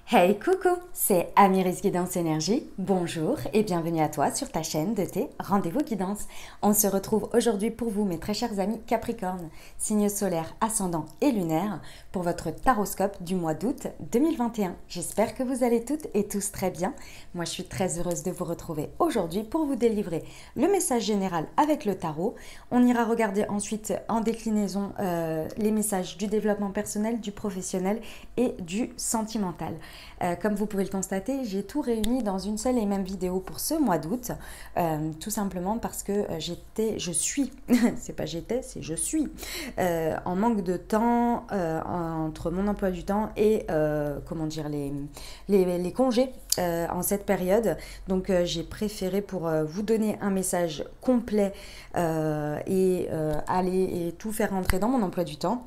Hey coucou, c'est Amiris Guidance Énergie. Bonjour et bienvenue à toi sur ta chaîne de tes rendez-vous guidance. On se retrouve aujourd'hui pour vous, mes très chers amis Capricorne, signe solaire, ascendant et lunaire, pour votre taroscope du mois d'août 2021. J'espère que vous allez toutes et tous très bien. Moi, je suis très heureuse de vous retrouver aujourd'hui pour vous délivrer le message général avec le tarot. On ira regarder ensuite en déclinaison les messages du développement personnel, du professionnel et du sentimental. Comme vous pouvez le constater, j'ai tout réuni dans une seule et même vidéo pour ce mois d'août, tout simplement parce que je suis, c'est pas j'étais, c'est je suis, en manque de temps entre mon emploi du temps et comment dire les congés en cette période. Donc j'ai préféré pour vous donner un message complet et aller et tout faire rentrer dans mon emploi du temps.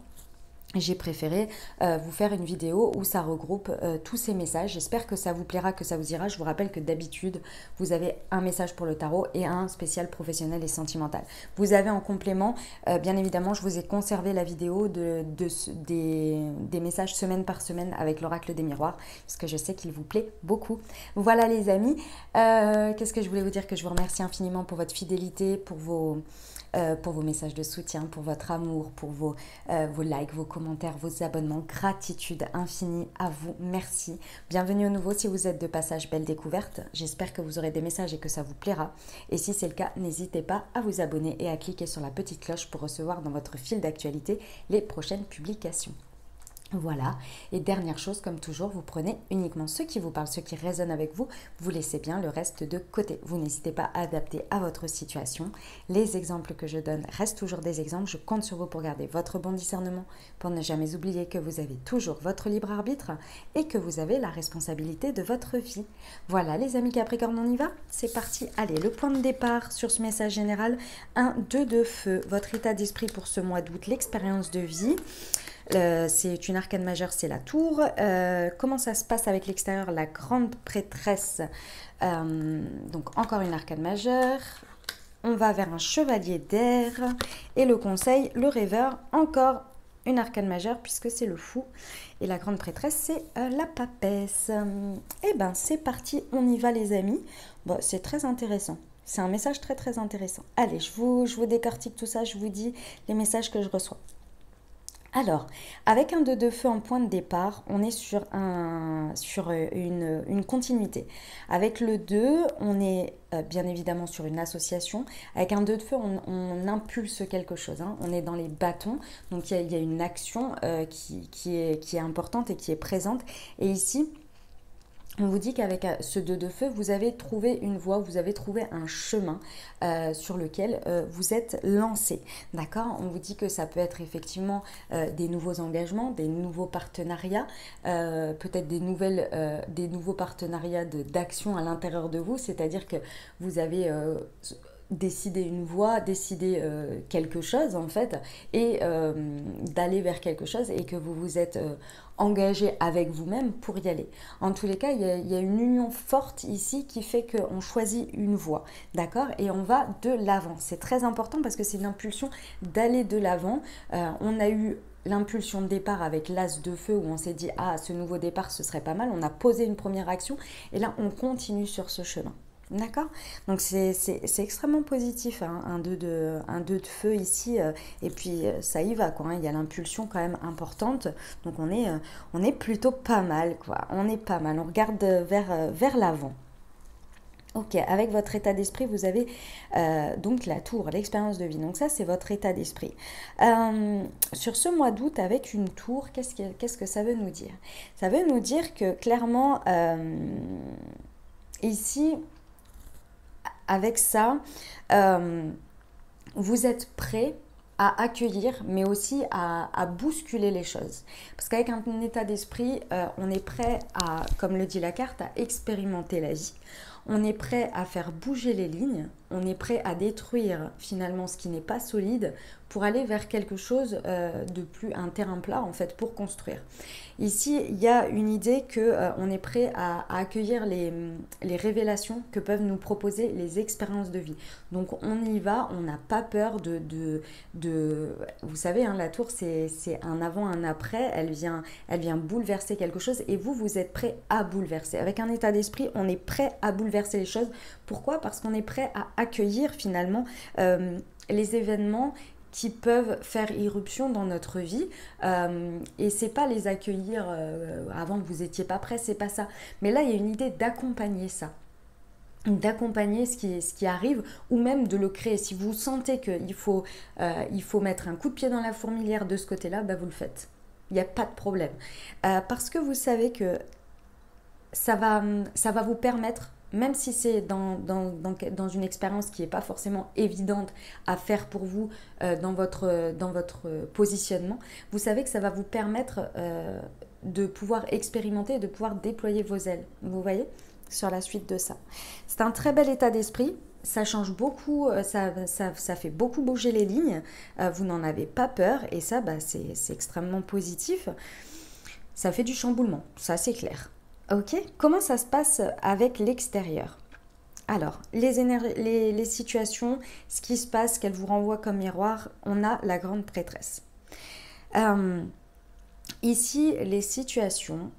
J'ai préféré vous faire une vidéo où ça regroupe tous ces messages. J'espère que ça vous plaira, que ça vous ira. Je vous rappelle que d'habitude, vous avez un message pour le tarot et un spécial professionnel et sentimental. Vous avez en complément, bien évidemment, je vous ai conservé la vidéo des messages semaine par semaine avec l'oracle des miroirs, parce que je sais qu'il vous plaît beaucoup. Voilà les amis, qu'est-ce que je voulais vous dire? Que je vous remercie infiniment pour votre fidélité, pour vos messages de soutien, pour votre amour, pour vos likes, vos commentaires, vos abonnements. Gratitude infinie à vous, merci. Bienvenue au nouveau si vous êtes de passage, belle découverte. J'espère que vous aurez des messages et que ça vous plaira. Et si c'est le cas, n'hésitez pas à vous abonner et à cliquer sur la petite cloche pour recevoir dans votre fil d'actualité les prochaines publications. Voilà, et dernière chose, comme toujours, vous prenez uniquement ce qui vous parle, ce qui résonne avec vous, vous laissez bien le reste de côté. Vous n'hésitez pas à adapter à votre situation. Les exemples que je donne restent toujours des exemples. Je compte sur vous pour garder votre bon discernement, pour ne jamais oublier que vous avez toujours votre libre arbitre et que vous avez la responsabilité de votre vie. Voilà les amis Capricorne, on y va? C'est parti, allez, le point de départ sur ce message général, 1, 2 de feu, votre état d'esprit pour ce mois d'août, l'expérience de vie. C'est une arcane majeure, c'est la tour. Comment ça se passe avec l'extérieur? La grande prêtresse, donc encore une arcane majeure. On va vers un chevalier d'air. Et le conseil, le rêveur, encore une arcane majeure puisque c'est le fou. Et la grande prêtresse, c'est la papesse. Eh ben, c'est parti, on y va les amis. Bon, c'est très intéressant. C'est un message très très intéressant. Allez, je vous décortique tout ça, je vous dis les messages que je reçois. Alors, avec un 2 de feu en point de départ, on est sur une continuité. Avec le 2, on est bien évidemment sur une association. Avec un 2 de feu, on impulse quelque chose, hein. On est dans les bâtons, donc il y a une action qui est importante et qui est présente. Et ici, on vous dit qu'avec ce 2 de feu, vous avez trouvé une voie, vous avez trouvé un chemin sur lequel vous êtes lancé. D'accord? On vous dit que ça peut être effectivement des nouveaux engagements, des nouveaux partenariats, peut-être des nouveaux partenariats d'action à l'intérieur de vous, c'est-à-dire que vous avez décider une voie, décider quelque chose en fait, et d'aller vers quelque chose et que vous vous êtes engagé avec vous-même pour y aller. En tous les cas, il y a une union forte ici qui fait qu'on choisit une voie, d'accord? Et on va de l'avant. C'est très important parce que c'est une impulsion d'aller de l'avant. On a eu l'impulsion de départ avec l'as de feu où on s'est dit ah, ce nouveau départ ce serait pas mal, on a posé une première action et là on continue sur ce chemin. D'accord? Donc c'est extrêmement positif, hein, un 2 de feu ici, et puis ça y va, quoi, hein, il y a l'impulsion quand même importante, donc on est plutôt pas mal, quoi, on est pas mal, on regarde vers l'avant. Ok, avec votre état d'esprit, vous avez donc la tour, l'expérience de vie. Donc ça, c'est votre état d'esprit. Sur ce mois d'août, avec une tour, qu'est-ce que ça veut nous dire? Ça veut nous dire que clairement, ici, avec ça, vous êtes prêt à accueillir, mais aussi à bousculer les choses. Parce qu'avec un état d'esprit, on est prêt à, comme le dit la carte, à expérimenter la vie. on est prêt à faire bouger les lignes, on est prêt à détruire finalement ce qui n'est pas solide pour aller vers quelque chose de plus, un terrain plat en fait, pour construire. Ici, il y a une idée qu'on est prêt à accueillir les révélations que peuvent nous proposer les expériences de vie. Donc on y va, on n'a pas peur de vous savez, hein, la tour c'est un avant, un après, elle vient bouleverser quelque chose et vous êtes prêt à bouleverser. Avec un état d'esprit, on est prêt à bouleverser les choses. Pourquoi? Parce qu'on est prêt à accueillir finalement les événements qui peuvent faire irruption dans notre vie et c'est pas les accueillir avant que vous étiez pas prêt, c'est pas ça. Mais là, il y a une idée d'accompagner ça, d'accompagner ce qui arrive ou même de le créer. Si vous sentez qu'il faut mettre un coup de pied dans la fourmilière de ce côté-là, bah vous le faites. Il n'y a pas de problème. Parce que vous savez que ça va vous permettre, même si c'est dans une expérience qui n'est pas forcément évidente à faire pour vous dans votre positionnement, vous savez que ça va vous permettre de pouvoir expérimenter, de pouvoir déployer vos ailes. Vous voyez, sur la suite de ça. C'est un très bel état d'esprit. Ça change beaucoup, ça fait beaucoup bouger les lignes. Vous n'en avez pas peur et ça, c'est extrêmement positif. Ça fait du chamboulement, ça c'est clair. Ok, comment ça se passe avec l'extérieur? Alors, les situations, ce qui se passe, qu'elle vous renvoie comme miroir, on a la grande prêtresse. Ici, les situations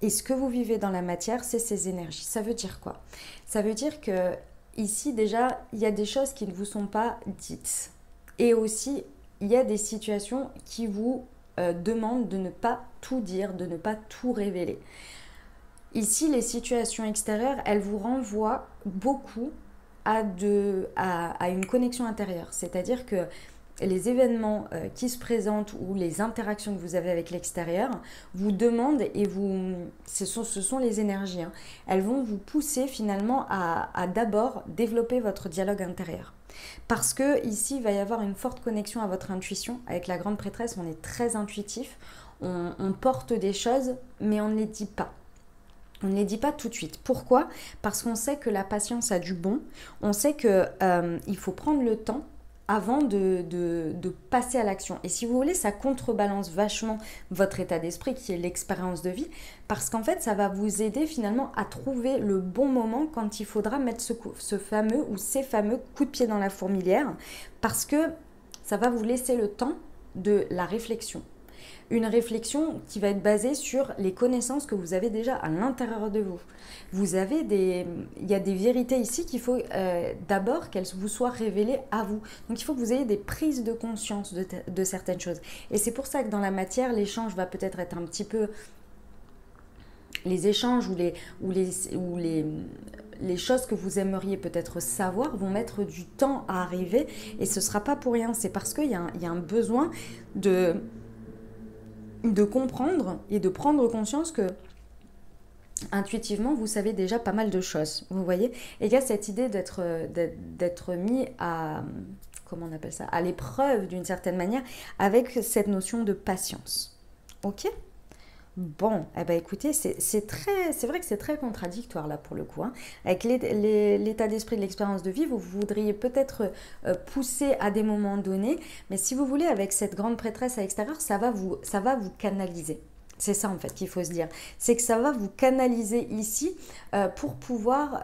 et ce que vous vivez dans la matière, c'est ces énergies. Ça veut dire quoi? Ça veut dire que ici, déjà, il y a des choses qui ne vous sont pas dites. Et aussi, il y a des situations qui vous demande de ne pas tout dire, de ne pas tout révéler. Ici, les situations extérieures, elles vous renvoient beaucoup à une connexion intérieure. C'est-à-dire que les événements qui se présentent ou les interactions que vous avez avec l'extérieur vous demandent et ce sont les énergies. Hein, elles vont vous pousser finalement à d'abord développer votre dialogue intérieur. Parce que ici, il va y avoir une forte connexion à votre intuition. Avec la grande prêtresse, on est très intuitif. On porte des choses, mais on ne les dit pas. On ne les dit pas tout de suite. Pourquoi? Parce qu'on sait que la patience a du bon. On sait qu'il faut prendre le temps avant de passer à l'action. Et si vous voulez, ça contrebalance vachement votre état d'esprit qui est l'expérience de vie, parce qu'en fait, ça va vous aider finalement à trouver le bon moment quand il faudra mettre ce fameux ou ces fameux coups de pied dans la fourmilière, parce que ça va vous laisser le temps de la réflexion. Une réflexion qui va être basée sur les connaissances que vous avez déjà à l'intérieur de vous. Il y a des vérités ici qu'il faut d'abord qu'elles vous soient révélées à vous. Donc il faut que vous ayez des prises de conscience de certaines choses. Et c'est pour ça que dans la matière, l'échange va peut-être être un petit peu... Les échanges ou les choses que vous aimeriez peut-être savoir vont mettre du temps à arriver. Et ce ne sera pas pour rien. C'est parce qu'il y a un besoin de comprendre et de prendre conscience que intuitivement vous savez déjà pas mal de choses, vous voyez, et il y a cette idée d'être mis à, comment on appelle ça, à l'épreuve d'une certaine manière avec cette notion de patience. Ok? Bon, eh ben écoutez, c'est vrai que c'est très contradictoire là pour le coup. Hein. Avec l'état d'esprit de l'expérience de vie, vous voudriez peut-être pousser à des moments donnés, mais si vous voulez, avec cette grande prêtresse à l'extérieur, ça va vous canaliser. C'est ça en fait qu'il faut se dire. C'est que ça va vous canaliser ici pour pouvoir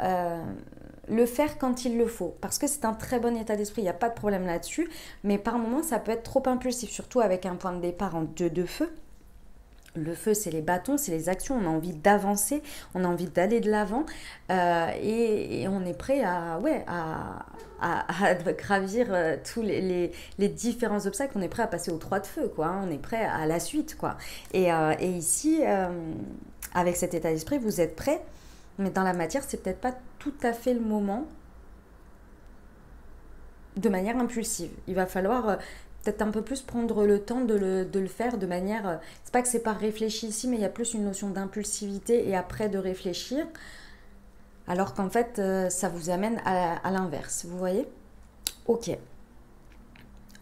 le faire quand il le faut. Parce que c'est un très bon état d'esprit, il n'y a pas de problème là-dessus, mais par moments ça peut être trop impulsif, surtout avec un point de départ en 2 de feu. Le feu, c'est les bâtons, c'est les actions, on a envie d'avancer, on a envie d'aller de l'avant et on est prêt à gravir tous les différents obstacles, on est prêt à passer aux 3 de feu, quoi, hein, on est prêt à la suite, quoi. Et ici, avec cet état d'esprit, vous êtes prêt, mais dans la matière, c'est peut-être pas tout à fait le moment de manière impulsive. Il va falloir... peut-être un peu plus prendre le temps de le faire de manière... C'est pas que c'est pas réfléchi ici, mais il y a plus une notion d'impulsivité et après de réfléchir. Alors qu'en fait, ça vous amène à l'inverse, vous voyez? Ok.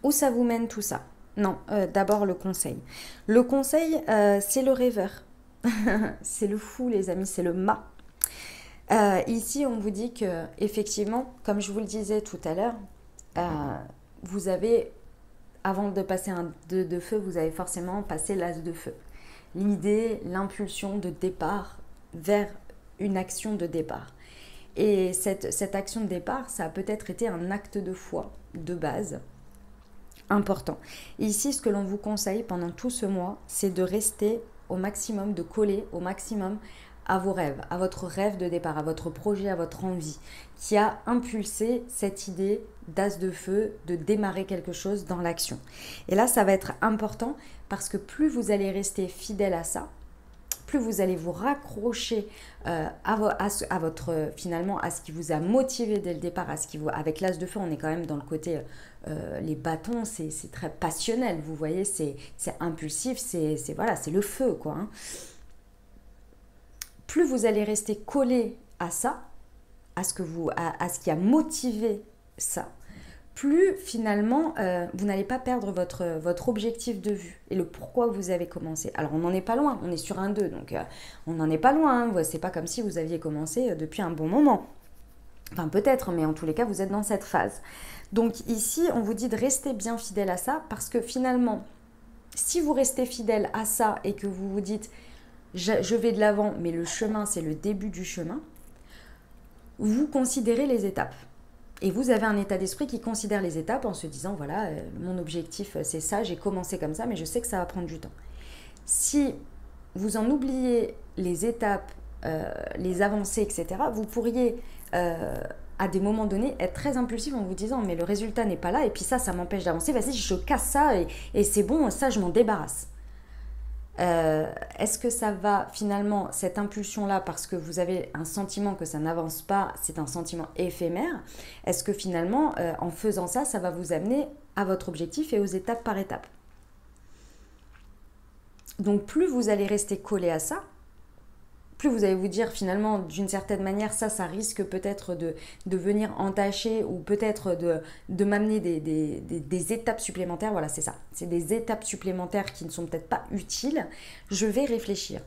Où ça vous mène tout ça? Non, d'abord le conseil. Le conseil, c'est le rêveur. C'est le fou, les amis, c'est le mât. Ici, on vous dit que effectivement, comme je vous le disais tout à l'heure, vous avez, avant de passer un 2 de feu, vous avez forcément passé l'as de feu. L'idée, l'impulsion de départ vers une action de départ. Et cette action de départ, ça a peut-être été un acte de foi de base important. Et ici, ce que l'on vous conseille pendant tout ce mois, c'est de rester au maximum, de coller au maximum à vos rêves, à votre rêve de départ, à votre projet, à votre envie, qui a impulsé cette idée d'as de feu, de démarrer quelque chose dans l'action. Et là, ça va être important parce que plus vous allez rester fidèle à ça, plus vous allez vous raccrocher à votre, finalement, à ce qui vous a motivé dès le départ, avec l'as de feu, on est quand même dans le côté, les bâtons, c'est très passionnel, vous voyez, c'est impulsif, voilà, c'est le feu, quoi. Hein. Plus vous allez rester collé à ça, à ce qui a motivé ça, plus finalement vous n'allez pas perdre votre objectif de vue et le pourquoi vous avez commencé. Alors on n'en est pas loin, on est sur un 2, donc on n'en est pas loin, hein. C'est pas comme si vous aviez commencé depuis un bon moment. Enfin peut-être, mais en tous les cas vous êtes dans cette phase. Donc ici on vous dit de rester bien fidèle à ça parce que finalement si vous restez fidèle à ça et que vous vous dites je vais de l'avant mais le chemin c'est le début du chemin, vous considérez les étapes. Et vous avez un état d'esprit qui considère les étapes en se disant, voilà, mon objectif c'est ça, j'ai commencé comme ça, mais je sais que ça va prendre du temps. Si vous en oubliez les étapes, les avancées, etc., vous pourriez, à des moments donnés, être très impulsif en vous disant, mais le résultat n'est pas là, et puis ça m'empêche d'avancer, vas-y, je casse ça, et c'est bon, ça, je m'en débarrasse. Est-ce que ça va finalement, cette impulsion-là, parce que vous avez un sentiment que ça n'avance pas, c'est un sentiment éphémère, est-ce que finalement, en faisant ça, ça va vous amener à votre objectif et aux étapes par étapes? Donc plus vous allez rester collé à ça, plus vous allez vous dire finalement d'une certaine manière ça risque peut-être de venir entacher ou peut-être de m'amener des étapes supplémentaires. Voilà, c'est ça, c'est des étapes supplémentaires qui ne sont peut-être pas utiles. Je vais réfléchir,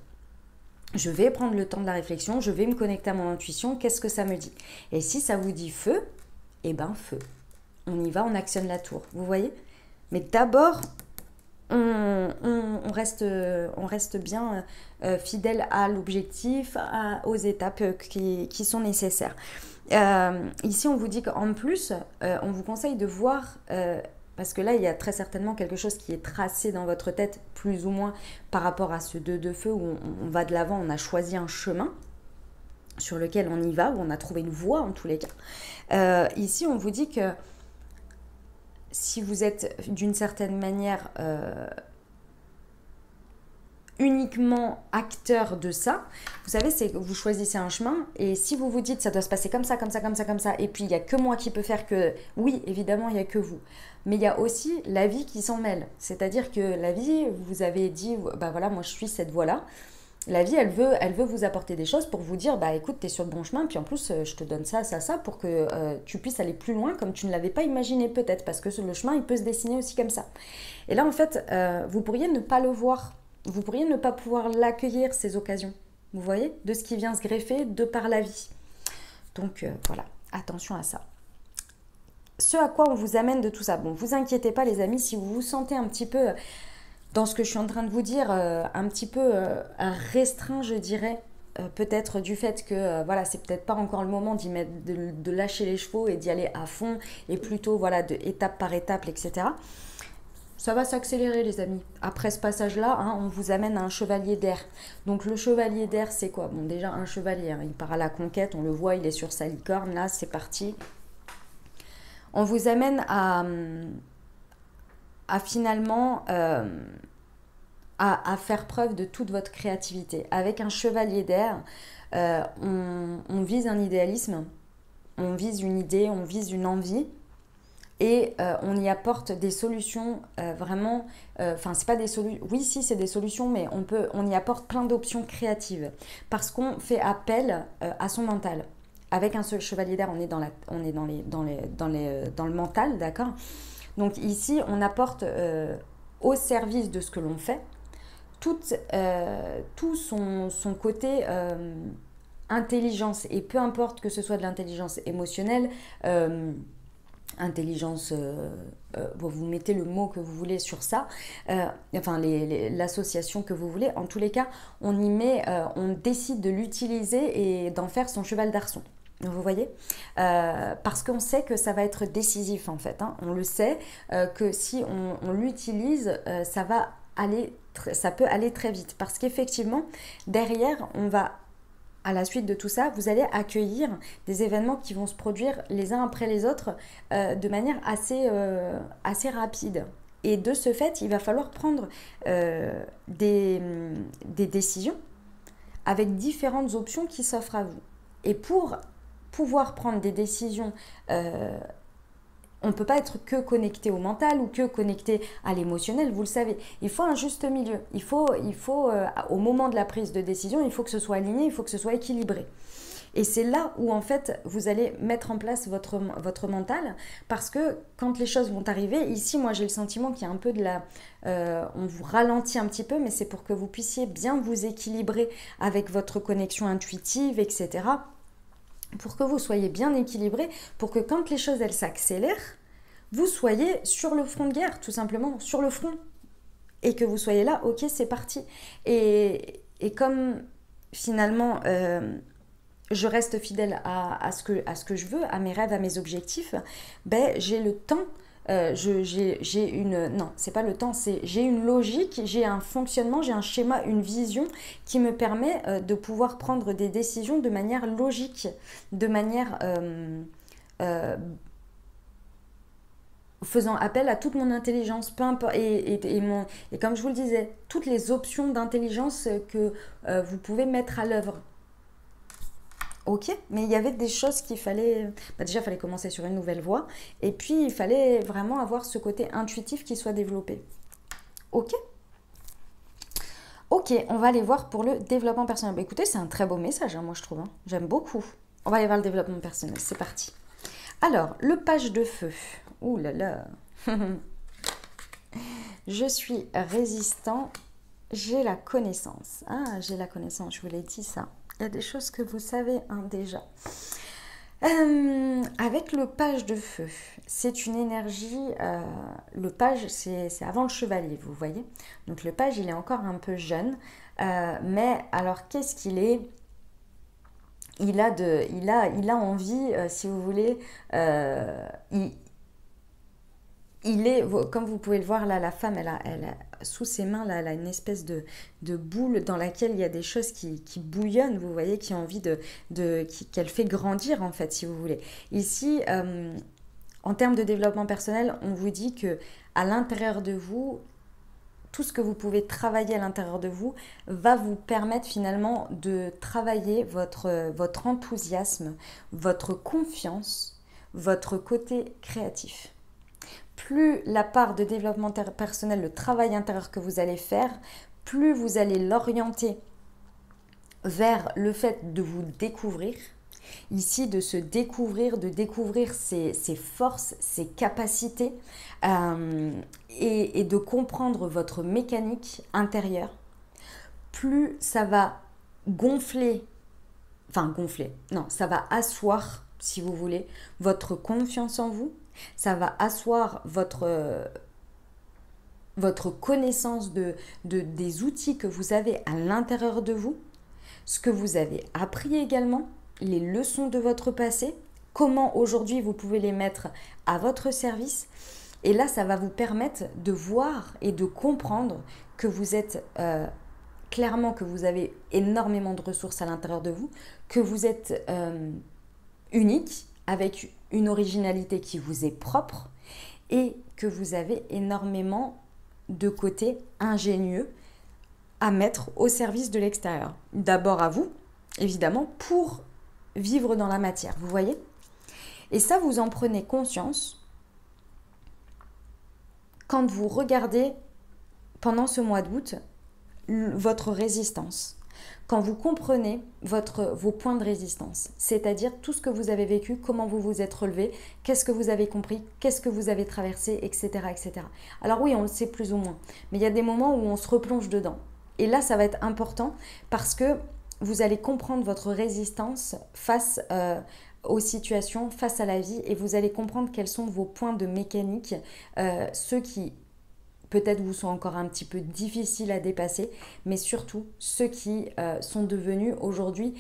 je vais prendre le temps de la réflexion, je vais me connecter à mon intuition, qu'est-ce que ça me dit? Et si ça vous dit feu, eh ben feu, on y va, on actionne la tour, vous voyez? Mais d'abord on reste bien fidèle à l'objectif, aux étapes qui sont nécessaires. Ici, on vous dit qu'en plus, on vous conseille de voir, parce que là, il y a très certainement quelque chose qui est tracé dans votre tête, plus ou moins, par rapport à ce 2 de feu, où on va de l'avant, on a choisi un chemin sur lequel on y va, où on a trouvé une voie en tous les cas. Ici, on vous dit que si vous êtes d'une certaine manière uniquement acteur de ça, vous savez, c'est que vous choisissez un chemin et si vous vous dites ça doit se passer comme ça, comme ça, comme ça, comme ça, et puis il n'y a que moi qui peut faire que, oui, évidemment, il n'y a que vous. Mais il y a aussi la vie qui s'en mêle. C'est-à-dire que la vie, vous avez dit, bah voilà, moi je suis cette voie-là. La vie, elle veut vous apporter des choses pour vous dire, bah écoute, t'es sur le bon chemin, puis en plus, je te donne ça, pour que tu puisses aller plus loin comme tu ne l'avais pas imaginé peut-être, parce que le chemin, il peut se dessiner aussi comme ça. Et là, en fait, vous pourriez ne pas le voir, vous pourriez ne pas pouvoir l'accueillir, ces occasions, vous voyez, de ce qui vient se greffer de par la vie. Donc voilà, attention à ça. Ce à quoi on vous amène de tout ça, bon, vous inquiétez pas les amis, si vous vous sentez un petit peu... dans ce que je suis en train de vous dire, un petit peu restreint, je dirais, peut-être du fait que voilà, c'est peut-être pas encore le moment de lâcher les chevaux et d'y aller à fond, et plutôt voilà, de étape par étape, etc. Ça va s'accélérer les amis. Après ce passage-là, hein, on vous amène à un chevalier d'air. Donc le chevalier d'air, c'est quoi? Bon, déjà un chevalier, hein, il part à la conquête, on le voit, il est sur sa licorne, là, c'est parti. On vous amène à finalement à faire preuve de toute votre créativité. Avec un chevalier d'air, on vise un idéalisme, on vise une idée, on vise une envie et on y apporte des solutions vraiment, enfin c'est pas des solutions, oui si c'est des solutions, mais on y apporte plein d'options créatives parce qu'on fait appel à son mental. Avec un chevalier d'air, on est dans le mental, d'accord? Donc ici, on apporte au service de ce que l'on fait tout son côté intelligence, et peu importe que ce soit de l'intelligence émotionnelle, intelligence, vous mettez le mot que vous voulez sur ça, enfin l'association que vous voulez, en tous les cas, on y met, on décide de l'utiliser et d'en faire son cheval d'arçon. Vous voyez, parce qu'on sait que ça va être décisif en fait, hein. On le sait que si on l'utilise, ça peut aller très vite, parce qu'effectivement derrière on va, à la suite de tout ça, vous allez accueillir des événements qui vont se produire les uns après les autres de manière assez rapide. Et de ce fait, il va falloir prendre des décisions avec différentes options qui s'offrent à vous. Et pour pouvoir prendre des décisions, on ne peut pas être que connecté au mental ou que connecté à l'émotionnel, vous le savez. Il faut un juste milieu. Il faut au moment de la prise de décision, il faut que ce soit aligné, il faut que ce soit équilibré. Et c'est là où en fait vous allez mettre en place votre mental, parce que quand les choses vont arriver, ici moi j'ai le sentiment qu'il y a un peu de la... on vous ralentit un petit peu, mais c'est pour que vous puissiez bien vous équilibrer avec votre connexion intuitive, etc., pour que vous soyez bien équilibré, pour que quand les choses elles s'accélèrent, vous soyez sur le front de guerre, tout simplement, sur le front. Et que vous soyez là, ok, c'est parti. Et comme finalement, je reste fidèle à ce que je veux, à mes rêves, à mes objectifs, ben, j'ai le temps. Non, c'est pas le temps, j'ai une logique, j'ai un fonctionnement, j'ai un schéma, une vision qui me permet de pouvoir prendre des décisions de manière logique, de manière faisant appel à toute mon intelligence, peu importe, et comme je vous le disais, toutes les options d'intelligence que vous pouvez mettre à l'œuvre. Ok, mais il y avait des choses qu'il fallait... déjà, il fallait commencer sur une nouvelle voie. Et puis, il fallait vraiment avoir ce côté intuitif qui soit développé. Ok. Ok, on va aller voir pour le développement personnel. Bah, écoutez, c'est un très beau message, hein, moi, je trouve. Hein. J'aime beaucoup. On va aller voir le développement personnel. C'est parti. Alors, le page de feu. Ouh là là. Je suis résistant. J'ai la connaissance. Ah, j'ai la connaissance, je vous l'ai dit ça. Il y a des choses que vous savez hein, déjà. Avec le page de feu, c'est une énergie, le page c'est avant le chevalier, vous voyez. Donc le page il est encore un peu jeune, mais alors qu'est-ce qu'il est? Il a envie, si vous voulez, il est, comme vous pouvez le voir là, la femme, elle a sous ses mains, là, elle a une espèce de boule dans laquelle il y a des choses qui bouillonnent, vous voyez, qui ont envie qu'elle fait grandir en fait, si vous voulez. Ici, en termes de développement personnel, on vous dit que à l'intérieur de vous, tout ce que vous pouvez travailler à l'intérieur de vous va vous permettre finalement de travailler votre enthousiasme, votre confiance, votre côté créatif. Plus la part de développement personnel, le travail intérieur que vous allez faire, plus vous allez l'orienter vers le fait de vous découvrir. Ici, de se découvrir, de découvrir ses forces, ses capacités et de comprendre votre mécanique intérieure. Plus ça va gonfler, non, ça va asseoir, si vous voulez, votre confiance en vous. Ça va asseoir votre connaissance des outils que vous avez à l'intérieur de vous, ce que vous avez appris également, les leçons de votre passé, comment aujourd'hui vous pouvez les mettre à votre service. Et là, ça va vous permettre de voir et de comprendre que vous êtes clairement, que vous avez énormément de ressources à l'intérieur de vous, que vous êtes unique, avec une originalité qui vous est propre et que vous avez énormément de côtés ingénieux à mettre au service de l'extérieur. D'abord à vous, évidemment, pour vivre dans la matière, vous voyez? Et ça, vous en prenez conscience quand vous regardez pendant ce mois d'août votre résistance. Quand vous comprenez vos points de résistance, c'est-à-dire tout ce que vous avez vécu, comment vous vous êtes relevé, qu'est-ce que vous avez compris, qu'est-ce que vous avez traversé, etc., etc. Alors oui, on le sait plus ou moins, mais il y a des moments où on se replonge dedans. Et là, ça va être important parce que vous allez comprendre votre résistance face aux situations, face à la vie, et vous allez comprendre quels sont vos points de mécanique, ceux qui peut-être vous sont encore un petit peu difficiles à dépasser, mais surtout ceux qui sont devenus aujourd'hui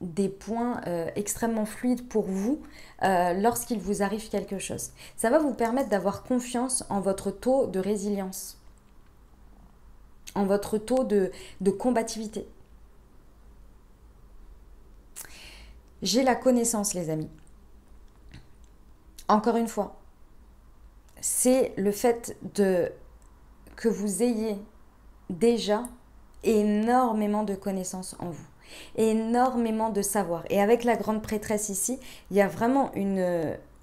des points extrêmement fluides pour vous lorsqu'il vous arrive quelque chose. Ça va vous permettre d'avoir confiance en votre taux de résilience, en votre taux de combativité. J'ai la connaissance, les amis. Encore une fois, c'est le fait que vous ayez déjà énormément de connaissances en vous, énormément de savoir. Et avec la grande prêtresse ici, il y a vraiment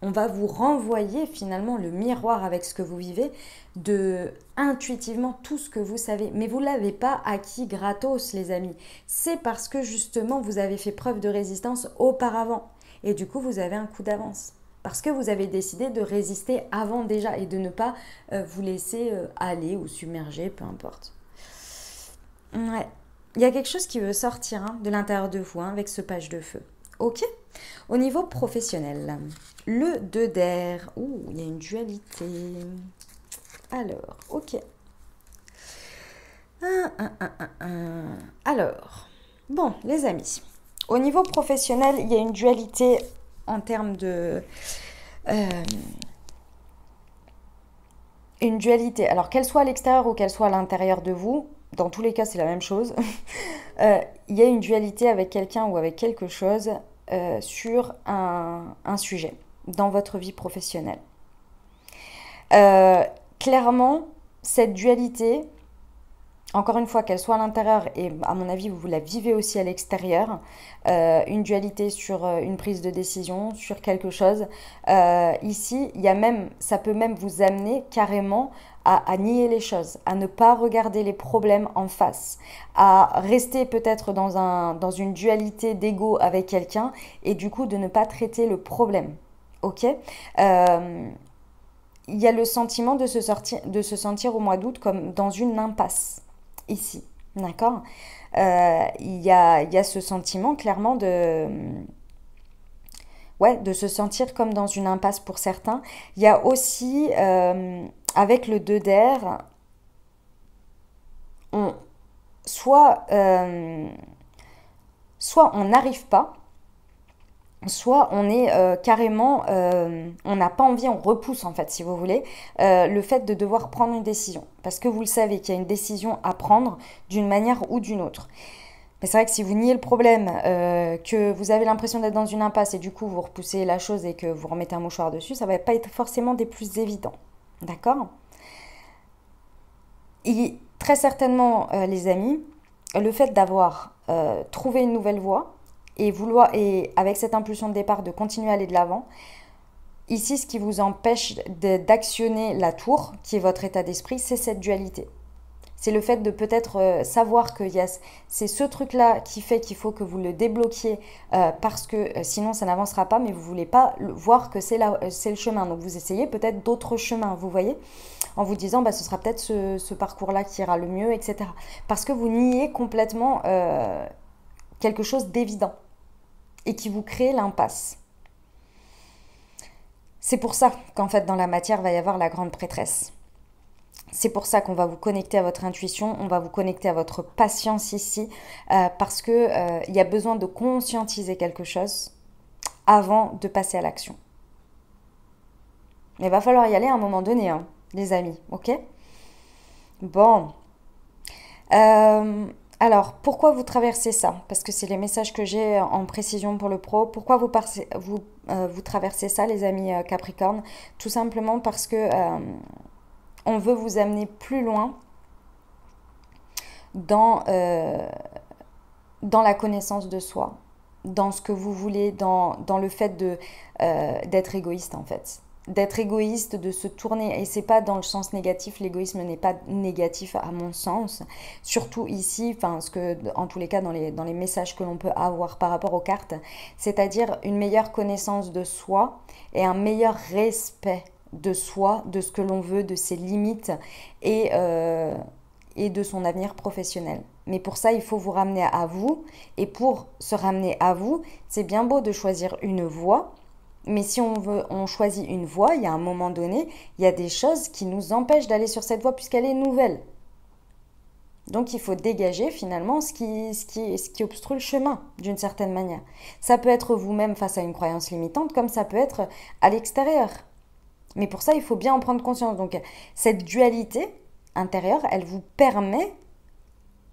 on va vous renvoyer finalement le miroir avec ce que vous vivez, de intuitivement tout ce que vous savez. Mais vous ne l'avez pas acquis gratos, les amis. C'est parce que justement, vous avez fait preuve de résistance auparavant. Et du coup, vous avez un coup d'avance. Parce que vous avez décidé de résister avant déjà et de ne pas vous laisser aller ou submerger, peu importe. Ouais. Il y a quelque chose qui veut sortir de l'intérieur de vous avec ce page de feu. Ok. Au niveau professionnel, le 2 d'air. Ouh, il y a une dualité. Alors, ok. Alors, bon, les amis. Au niveau professionnel, il y a une dualité en termes de... une dualité. Alors, qu'elle soit à l'extérieur ou qu'elle soit à l'intérieur de vous, dans tous les cas, c'est la même chose. Il y a une dualité avec quelqu'un ou avec quelque chose sur un sujet dans votre vie professionnelle. Clairement, cette dualité, encore une fois, qu'elle soit à l'intérieur et à mon avis, vous la vivez aussi à l'extérieur, une dualité sur une prise de décision, sur quelque chose. Ici, ça peut même vous amener carrément à nier les choses, à ne pas regarder les problèmes en face, à rester peut-être dans une dualité d'ego avec quelqu'un et du coup de ne pas traiter le problème. Ok ? Il y a le sentiment de se sentir au mois d'août comme dans une impasse, ici, d'accord ? Il y a ce sentiment clairement de se sentir comme dans une impasse pour certains. Il y a aussi, avec le 2 d'air, soit on n'arrive pas, soit on est carrément, on n'a pas envie, on repousse en fait, si vous voulez, le fait de devoir prendre une décision. Parce que vous le savez qu'il y a une décision à prendre d'une manière ou d'une autre. Mais c'est vrai que si vous niez le problème, que vous avez l'impression d'être dans une impasse et du coup vous repoussez la chose et que vous remettez un mouchoir dessus, ça ne va pas être forcément des plus évidents. D'accord ? Et très certainement, les amis, le fait d'avoir trouvé une nouvelle voie, et avec cette impulsion de départ de continuer à aller de l'avant, ici ce qui vous empêche d'actionner la tour, qui est votre état d'esprit, c'est cette dualité. C'est le fait de peut-être savoir que c'est ce truc-là qui fait qu'il faut que vous le débloquiez parce que sinon ça n'avancera pas, mais vous ne voulez pas voir que c'est le chemin. Donc vous essayez peut-être d'autres chemins, vous voyez, en vous disant ce sera peut-être ce parcours-là qui ira le mieux, etc. Parce que vous niez complètement quelque chose d'évident et qui vous crée l'impasse. C'est pour ça qu'en fait dans la matière va y avoir la grande prêtresse. C'est pour ça qu'on va vous connecter à votre intuition, on va vous connecter à votre patience ici, parce que il y a besoin de conscientiser quelque chose avant de passer à l'action. Mais il va falloir y aller à un moment donné, les amis, ok ? Bon. Alors, pourquoi vous traversez ça ? Parce que c'est les messages que j'ai en précision pour le pro. Pourquoi vous traversez ça, les amis Capricorne ? Tout simplement parce que on veut vous amener plus loin dans la connaissance de soi, dans ce que vous voulez, dans le fait d'être égoïste en fait. D'être égoïste, de se tourner, et c'est pas dans le sens négatif, l'égoïsme n'est pas négatif à mon sens, surtout ici, en tous les cas dans les messages que l'on peut avoir par rapport aux cartes, c'est-à-dire une meilleure connaissance de soi et un meilleur respect de soi, de ce que l'on veut, de ses limites et et de son avenir professionnel. Mais pour ça, il faut vous ramener à vous. Et pour se ramener à vous, c'est bien beau de choisir une voie. Mais si on choisit une voie, il y a un moment donné, il y a des choses qui nous empêchent d'aller sur cette voie puisqu'elle est nouvelle. Donc il faut dégager finalement ce qui obstrue le chemin d'une certaine manière. Ça peut être vous-même face à une croyance limitante, comme ça peut être à l'extérieur. Mais pour ça, il faut bien en prendre conscience. Donc cette dualité intérieure, elle vous permet,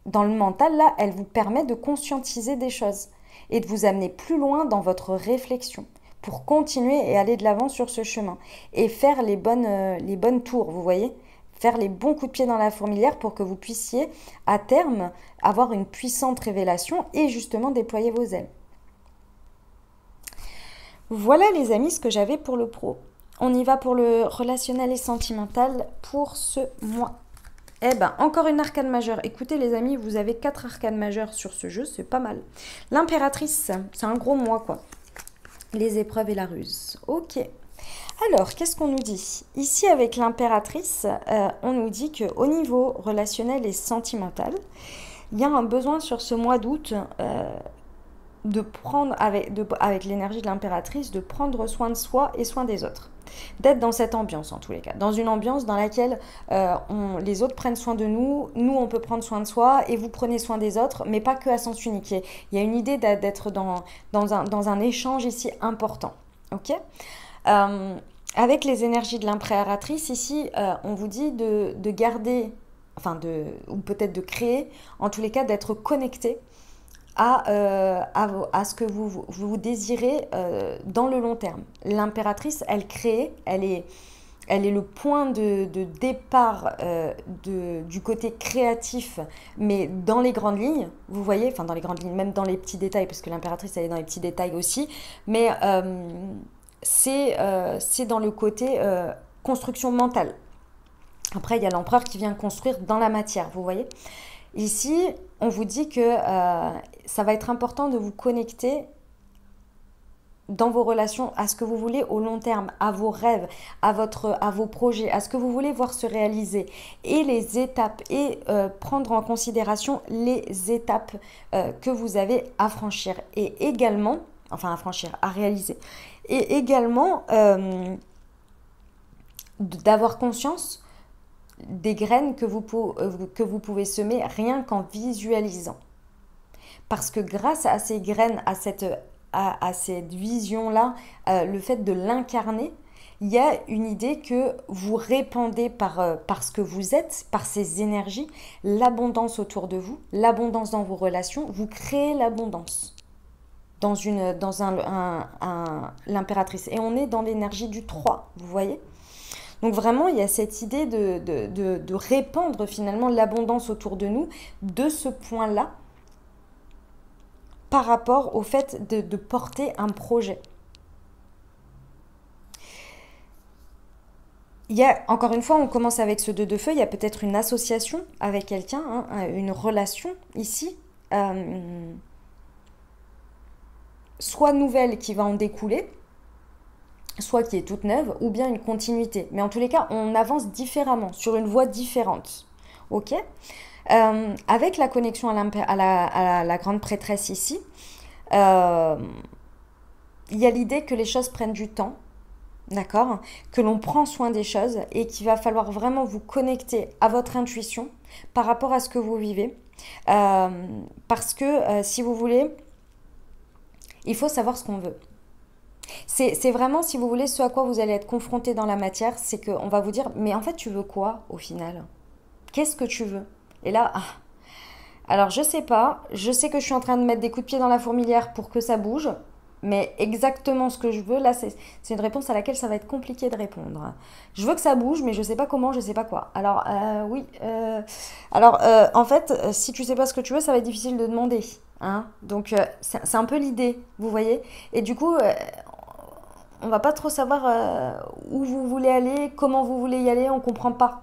dans le mental, là, elle vous permet de conscientiser des choses et de vous amener plus loin dans votre réflexion pour continuer et aller de l'avant sur ce chemin et faire les bonnes tours, vous voyez, faire les bons coups de pied dans la fourmilière pour que vous puissiez à terme avoir une puissante révélation et justement déployer vos ailes. Voilà les amis ce que j'avais pour le pro. On y va pour le relationnel et sentimental pour ce mois. Eh ben, encore une arcane majeure. Écoutez les amis, vous avez 4 arcanes majeures sur ce jeu, c'est pas mal. L'impératrice, c'est un gros mois quoi. Les épreuves et la ruse. Ok. Alors, qu'est-ce qu'on nous dit? Ici, avec l'impératrice, on nous dit qu'au niveau relationnel et sentimental, il y a un besoin sur ce mois d'août de prendre, avec l'énergie de l'impératrice, de prendre soin de soi et soin des autres. D'être dans cette ambiance en tous les cas, dans une ambiance dans laquelle les autres prennent soin de nous, nous on peut prendre soin de soi et vous prenez soin des autres, mais pas que à sens unique. Il y a une idée d'être dans un échange ici important. Ok. Avec les énergies de l'impératrice ici, on vous dit de garder, ou peut-être de créer, en tous les cas d'être connecté à ce que vous désirez dans le long terme. L'impératrice, elle crée, elle est le point de départ du côté créatif, mais dans les grandes lignes, vous voyez, enfin dans les grandes lignes, même dans les petits détails, parce que l'impératrice, elle est dans les petits détails aussi, mais c'est dans le côté construction mentale. Après, il y a l'empereur qui vient construire dans la matière, vous voyez. Ici, on vous dit que ça va être important de vous connecter dans vos relations à ce que vous voulez au long terme, à vos rêves, à vos projets, à ce que vous voulez voir se réaliser et les étapes et prendre en considération les étapes que vous avez à franchir et également, à réaliser et également d'avoir conscience des graines que vous pouvez semer rien qu'en visualisant. Parce que grâce à ces graines, à cette vision-là, le fait de l'incarner, il y a une idée que vous répandez par ce que vous êtes, par ces énergies, l'abondance autour de vous, l'abondance dans vos relations, vous créez l'abondance dans l'impératrice. Et on est dans l'énergie du 3, vous voyez ? Donc vraiment, il y a cette idée de répandre finalement l'abondance autour de nous, de ce point-là, par rapport au fait de porter un projet. Il y a, encore une fois, on commence avec ce 2 de feu, il y a peut-être une association avec quelqu'un, hein, une relation ici, soit nouvelle qui va en découler, soit qui est toute neuve, ou bien une continuité. Mais en tous les cas, on avance différemment, sur une voie différente. Ok ? Avec la connexion à la grande prêtresse ici, il y a l'idée que les choses prennent du temps, d'accord ? Que l'on prend soin des choses et qu'il va falloir vraiment vous connecter à votre intuition par rapport à ce que vous vivez. Parce que, si vous voulez, il faut savoir ce qu'on veut. C'est vraiment, si vous voulez, ce à quoi vous allez être confronté dans la matière, c'est qu'on va vous dire, mais en fait, tu veux quoi au final? Qu'est-ce que tu veux? Et là, alors je sais pas, je sais que je suis en train de mettre des coups de pied dans la fourmilière pour que ça bouge, mais exactement ce que je veux, là, c'est une réponse à laquelle ça va être compliqué de répondre. Je veux que ça bouge, mais je sais pas comment, je sais pas quoi. Alors, oui, en fait, si tu sais pas ce que tu veux, ça va être difficile de demander. Hein, donc c'est un peu l'idée, vous voyez, et du coup on va pas trop savoir où vous voulez aller, comment vous voulez y aller, on comprend pas.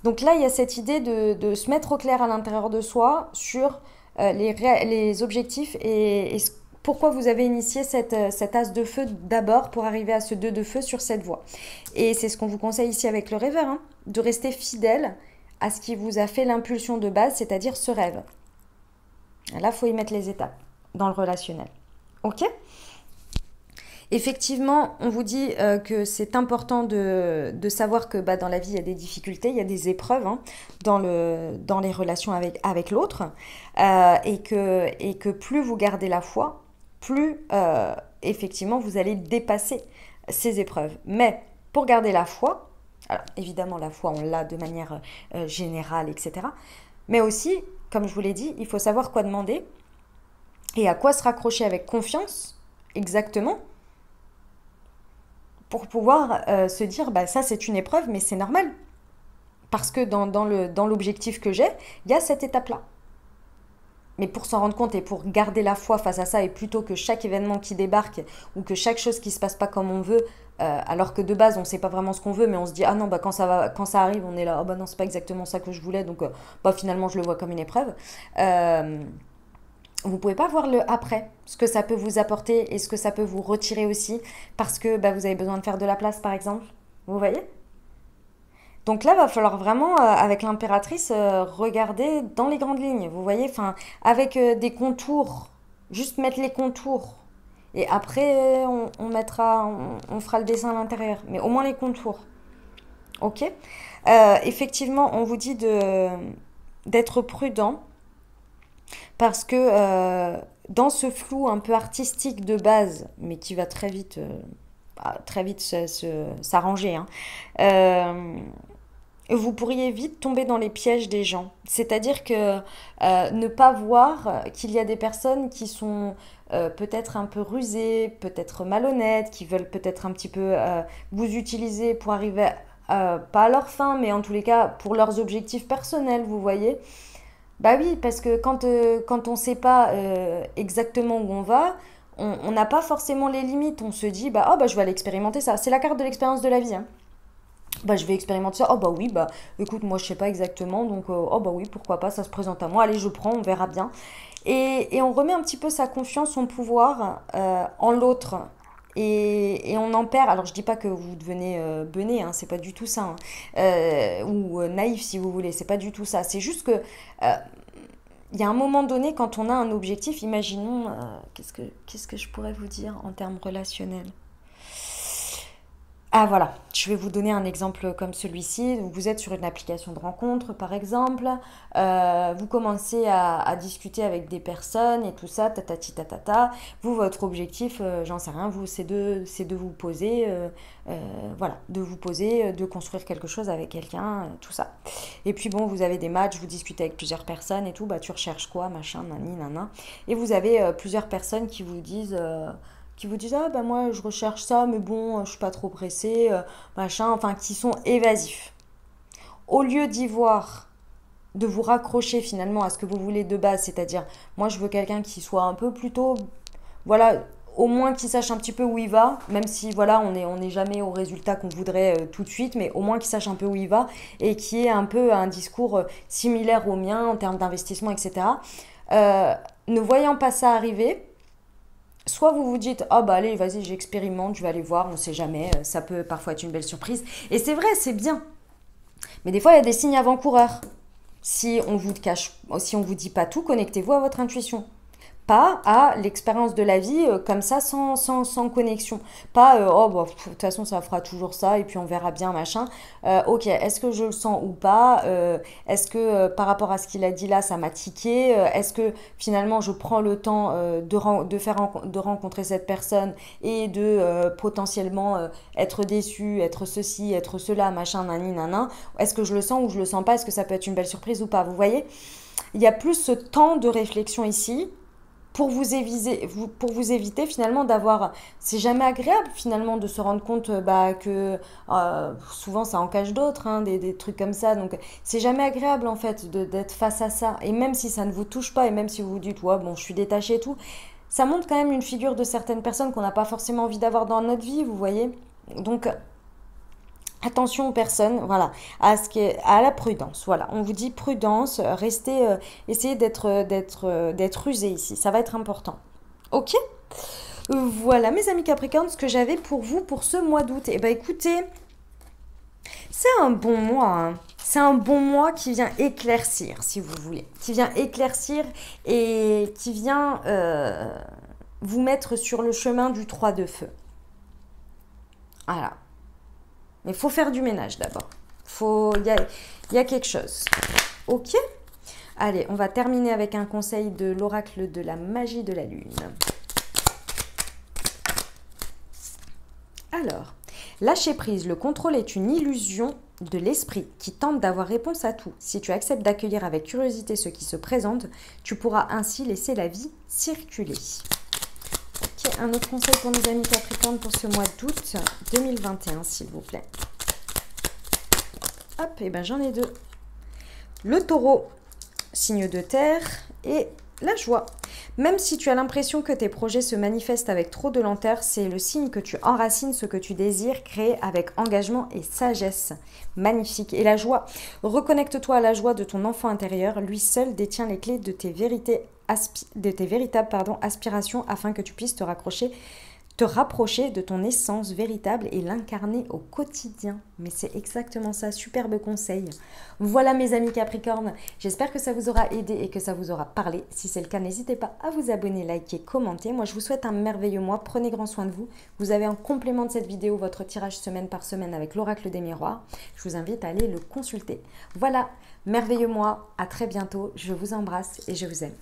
Donc là il y a cette idée de se mettre au clair à l'intérieur de soi sur les objectifs et pourquoi vous avez initié cet as de feu d'abord pour arriver à ce 2 de feu sur cette voie. Et c'est ce qu'on vous conseille ici avec le rêveur, hein, de rester fidèle à ce qui vous a fait l'impulsion de base, c'est-à-dire ce rêve. Là, il faut y mettre les étapes dans le relationnel. Ok ? Effectivement, on vous dit que c'est important de savoir que dans la vie, il y a des difficultés, il y a des épreuves dans les relations avec l'autre. Et que plus vous gardez la foi, plus effectivement vous allez dépasser ces épreuves. Mais pour garder la foi, alors évidemment la foi on l'a de manière générale, etc. Mais aussi, comme je vous l'ai dit, il faut savoir quoi demander et à quoi se raccrocher avec confiance, exactement, pour pouvoir se dire, ça c'est une épreuve, mais c'est normal. Parce que dans l'objectif que j'ai, il y a cette étape-là. Mais pour s'en rendre compte et pour garder la foi face à ça, et plutôt que chaque événement qui débarque ou que chaque chose qui se passe pas comme on veut, alors que de base on sait pas vraiment ce qu'on veut, mais on se dit ah non quand ça arrive on est là non c'est pas exactement ça que je voulais, donc finalement je le vois comme une épreuve. Vous pouvez pas voir le après, ce que ça peut vous apporter et ce que ça peut vous retirer aussi, parce que vous avez besoin de faire de la place par exemple. Vous voyez ? Donc là, il va falloir vraiment, avec l'impératrice, regarder dans les grandes lignes, vous voyez, avec des contours, juste mettre les contours. Et après, on fera le dessin à l'intérieur, mais au moins les contours. Ok ? Effectivement, on vous dit d'être prudent, parce que dans ce flou un peu artistique de base, mais qui va très vite s'arranger, vous pourriez vite tomber dans les pièges des gens. C'est-à-dire que ne pas voir qu'il y a des personnes qui sont peut-être un peu rusées, peut-être malhonnêtes, qui veulent peut-être un petit peu vous utiliser pour arriver, pas à leur fin, mais en tous les cas pour leurs objectifs personnels, vous voyez. Bah oui, parce que quand on ne sait pas exactement où on va, on n'a pas forcément les limites. On se dit, je vais aller expérimenter ça. C'est la carte de l'expérience de la vie. Je vais expérimenter ça. Oui, écoute, moi je sais pas exactement, donc oui, pourquoi pas, ça se présente à moi. Allez, je prends, on verra bien. Et on remet un petit peu sa confiance, son pouvoir en l'autre. Et on en perd. Alors je dis pas que vous devenez bené, c'est pas du tout ça. Ou naïf si vous voulez, c'est pas du tout ça. C'est juste que il y a un moment donné, quand on a un objectif, imaginons, qu'est-ce que je pourrais vous dire en termes relationnels. Ah voilà, je vais vous donner un exemple comme celui-ci. Vous êtes sur une application de rencontre par exemple, vous commencez à discuter avec des personnes et tout ça, tatati tatata. Vous, votre objectif, j'en sais rien, c'est de vous poser, de vous poser, de construire quelque chose avec quelqu'un, tout ça. Et puis bon, vous avez des matchs, vous discutez avec plusieurs personnes et tout, tu recherches quoi, machin, nani, nana. Et vous avez plusieurs personnes qui vous disent... moi je recherche ça mais bon je suis pas trop pressée, machin, qui sont évasifs. Au lieu de vous raccrocher finalement à ce que vous voulez de base, c'est-à-dire moi je veux quelqu'un qui soit un peu plutôt, au moins qui sache un petit peu où il va, même si on n'est jamais au résultat qu'on voudrait tout de suite, mais au moins qui sache un peu où il va et qui ait un peu un discours similaire au mien en termes d'investissement, etc. Ne voyant pas ça arriver, soit vous vous dites, allez, vas-y, j'expérimente, je vais aller voir, on sait jamais, ça peut parfois être une belle surprise. Et c'est vrai, c'est bien. Mais des fois, il y a des signes avant-coureurs. Si on vous dit pas tout, connectez-vous à votre intuition. Pas à l'expérience de la vie comme ça, sans connexion. Pas, de toute façon, ça fera toujours ça et puis on verra bien, machin. Ok, est-ce que je le sens ou pas? Est-ce que par rapport à ce qu'il a dit là, ça m'a tiqué? Est-ce que finalement, je prends le temps de rencontrer cette personne et de potentiellement être déçu, être ceci, être cela, machin, nani, nanan? Est-ce que je le sens ou je le sens pas? Est-ce que ça peut être une belle surprise ou pas? Vous voyez? Il y a plus ce temps de réflexion ici pour vous éviter finalement d'avoir... C'est jamais agréable finalement de se rendre compte que souvent ça en cache d'autres, des trucs comme ça. Donc c'est jamais agréable en fait d'être face à ça. Et même si ça ne vous touche pas et même si vous vous dites je suis détachée et tout, ça montre quand même une figure de certaines personnes qu'on n'a pas forcément envie d'avoir dans notre vie, vous voyez. Donc... attention aux personnes, à la prudence. Voilà, on vous dit prudence, restez, essayez d'être rusé ici, ça va être important. Ok ? Voilà mes amis Capricorne, ce que j'avais pour vous pour ce mois d'août. Écoutez, C'est un bon mois, hein. C'est un bon mois qui vient éclaircir, si vous voulez. Qui vient éclaircir et qui vient vous mettre sur le chemin du 3 de feu. Voilà. Mais il faut faire du ménage d'abord. Il y a quelque chose. Ok? Allez, on va terminer avec un conseil de l'oracle de la magie de la lune. Alors, lâcher prise, le contrôle est une illusion de l'esprit qui tente d'avoir réponse à tout. Si tu acceptes d'accueillir avec curiosité ce qui se présente, tu pourras ainsi laisser la vie circuler. Ok, un autre conseil pour nos amis Capricorne pour ce mois d'août 2021, s'il vous plaît. Hop, et ben j'en ai deux. Le taureau, signe de terre, et la joie. Même si tu as l'impression que tes projets se manifestent avec trop de lenteur, c'est le signe que tu enracines ce que tu désires créer avec engagement et sagesse. Magnifique. Et la joie, reconnecte-toi à la joie de ton enfant intérieur. Lui seul détient les clés de tes véritables aspirations afin que tu puisses te rapprocher de ton essence véritable et l'incarner au quotidien. Mais c'est exactement ça, superbe conseil. Voilà mes amis Capricorne, j'espère que ça vous aura aidé et que ça vous aura parlé. Si c'est le cas, n'hésitez pas à vous abonner, liker, commenter. Moi je vous souhaite un merveilleux mois, prenez grand soin de vous. Vous avez en complément de cette vidéo votre tirage semaine par semaine avec l'oracle des miroirs. Je vous invite à aller le consulter. Voilà, merveilleux mois, à très bientôt, je vous embrasse et je vous aime.